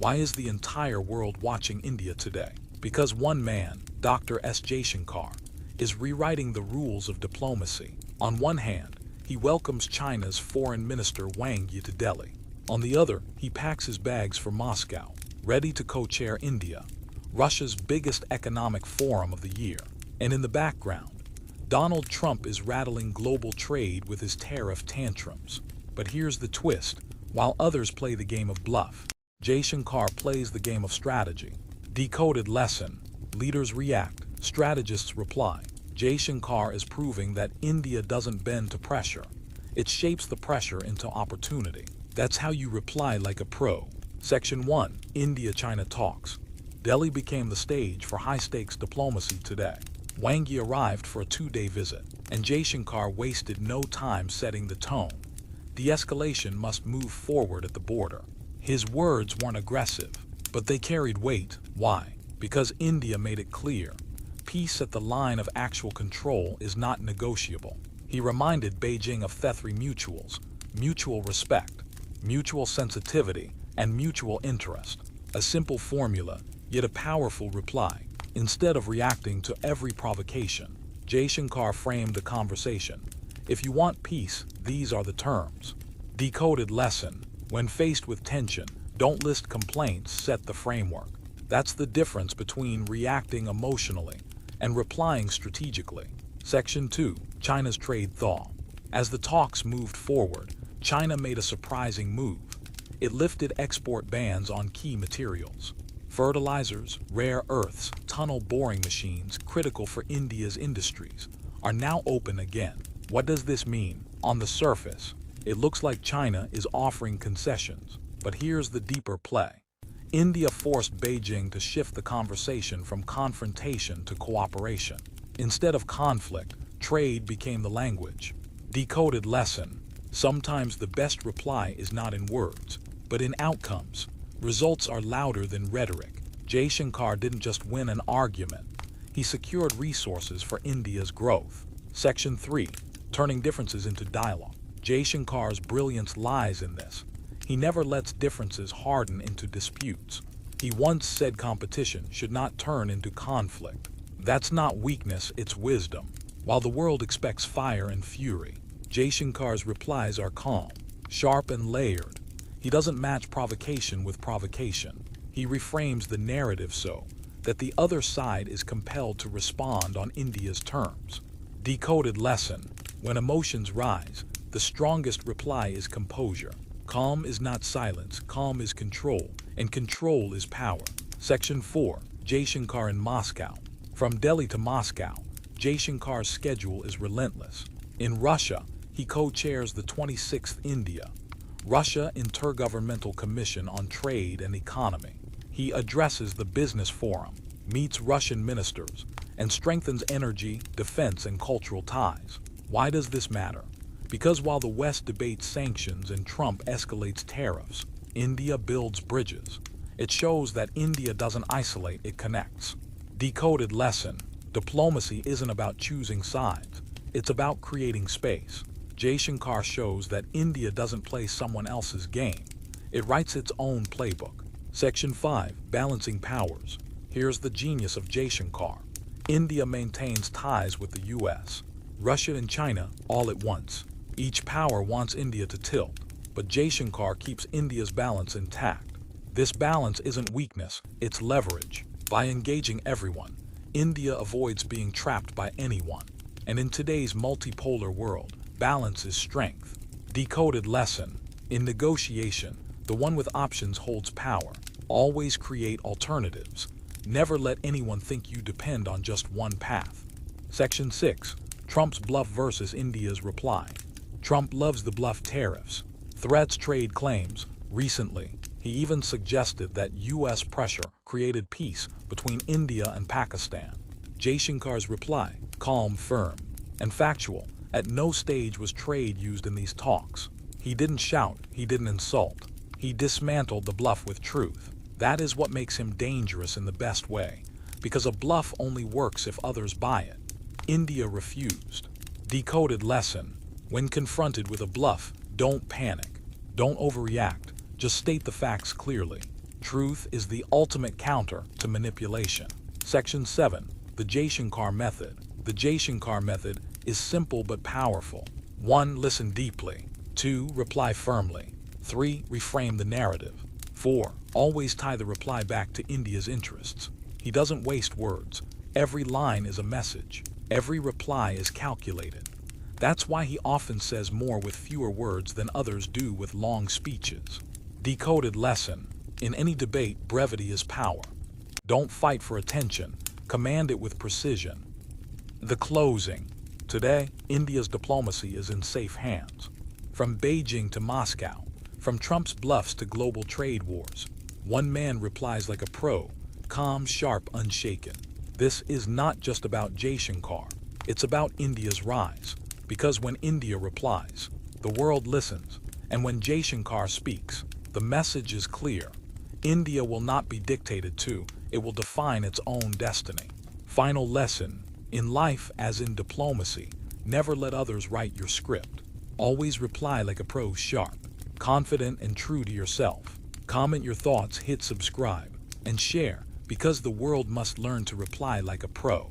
Why is the entire world watching India today? Because one man, Dr. Jaishankar, is rewriting the rules of diplomacy. On one hand, he welcomes China's Foreign Minister Wang Yi to Delhi. On the other, he packs his bags for Moscow, ready to co-chair India, Russia's biggest economic forum of the year. And in the background, Donald Trump is rattling global trade with his tariff tantrums. But here's the twist. While others play the game of bluff, Jaishankar plays the game of strategy. Decoded lesson. Leaders react, strategists reply. Jaishankar is proving that India doesn't bend to pressure. It shapes the pressure into opportunity. That's how you reply like a pro. Section 1. India-China Talks. Delhi became the stage for high-stakes diplomacy today. Wang Yi arrived for a 2-day visit, and Jaishankar wasted no time setting the tone. De-escalation must move forward at the border. His words weren't aggressive, but they carried weight. Why? Because India made it clear. Peace at the line of actual control is not negotiable. He reminded Beijing of three mutuals: mutual respect, mutual sensitivity, and mutual interest. A simple formula, yet a powerful reply. Instead of reacting to every provocation, Jaishankar framed the conversation. If you want peace, these are the terms. Decoded lesson. When faced with tension, don't list complaints, set the framework. That's the difference between reacting emotionally and replying strategically. Section 2. China's trade thaw. As the talks moved forward, China made a surprising move. It lifted export bans on key materials. Fertilizers, rare earths, tunnel boring machines critical for India's industries are now open again. What does this mean? On the surface, it looks like China is offering concessions, but here's the deeper play. India forced Beijing to shift the conversation from confrontation to cooperation. Instead of conflict, trade became the language. Decoded lesson. Sometimes the best reply is not in words, but in outcomes. Results are louder than rhetoric. Jaishankar didn't just win an argument. He secured resources for India's growth. Section 3. Turning differences into dialogue. Jaishankar's brilliance lies in this. He never lets differences harden into disputes. He once said competition should not turn into conflict. That's not weakness, it's wisdom. While the world expects fire and fury, Jaishankar's replies are calm, sharp, and layered. He doesn't match provocation with provocation. He reframes the narrative so that the other side is compelled to respond on India's terms. Decoded lesson. When emotions rise, the strongest reply is composure. Calm is not silence, calm is control, and control is power. Section 4. Jaishankar in Moscow. From Delhi to Moscow, Jaishankar's schedule is relentless. In Russia, he co-chairs the 26th India, Russia Intergovernmental Commission on Trade and Economy. He addresses the business forum, meets Russian ministers, and strengthens energy, defense, and cultural ties. Why does this matter? Because while the West debates sanctions and Trump escalates tariffs, India builds bridges. It shows that India doesn't isolate, it connects. Decoded lesson. Diplomacy isn't about choosing sides. It's about creating space. Jaishankar shows that India doesn't play someone else's game. It writes its own playbook. Section 5. Balancing powers. Here's the genius of Jaishankar. India maintains ties with the US, Russia, and China all at once. Each power wants India to tilt, but Jaishankar keeps India's balance intact. This balance isn't weakness, it's leverage. By engaging everyone, India avoids being trapped by anyone. And in today's multipolar world, balance is strength. Decoded lesson. In negotiation, the one with options holds power. Always create alternatives. Never let anyone think you depend on just one path. Section 6. Trump's bluff versus India's reply. Trump loves the bluff tariffs, threats, trade claims. Recently, he even suggested that US pressure created peace between India and Pakistan. Jaishankar's reply, calm, firm, and factual. At no stage was trade used in these talks. He didn't shout, he didn't insult. He dismantled the bluff with truth. That is what makes him dangerous in the best way, because a bluff only works if others buy it. India refused. Decoded lesson. When confronted with a bluff, don't panic. Don't overreact. Just state the facts clearly. Truth is the ultimate counter to manipulation. Section 7. The Jaishankar method. The Jaishankar method is simple but powerful. 1. Listen deeply. 2. Reply firmly. 3. Reframe the narrative. 4. Always tie the reply back to India's interests. He doesn't waste words. Every line is a message. Every reply is calculated. That's why he often says more with fewer words than others do with long speeches. Decoded lesson. In any debate, brevity is power. Don't fight for attention. Command it with precision. The closing. Today, India's diplomacy is in safe hands. From Beijing to Moscow, from Trump's bluffs to global trade wars, one man replies like a pro, calm, sharp, unshaken. This is not just about Jaishankar. It's about India's rise. Because when India replies, the world listens. And when Jaishankar speaks, the message is clear. India will not be dictated to, it will define its own destiny. Final lesson. In life, as in diplomacy, never let others write your script. Always reply like a pro, sharp, confident and true to yourself. Comment your thoughts, hit subscribe, and share, because the world must learn to reply like a pro.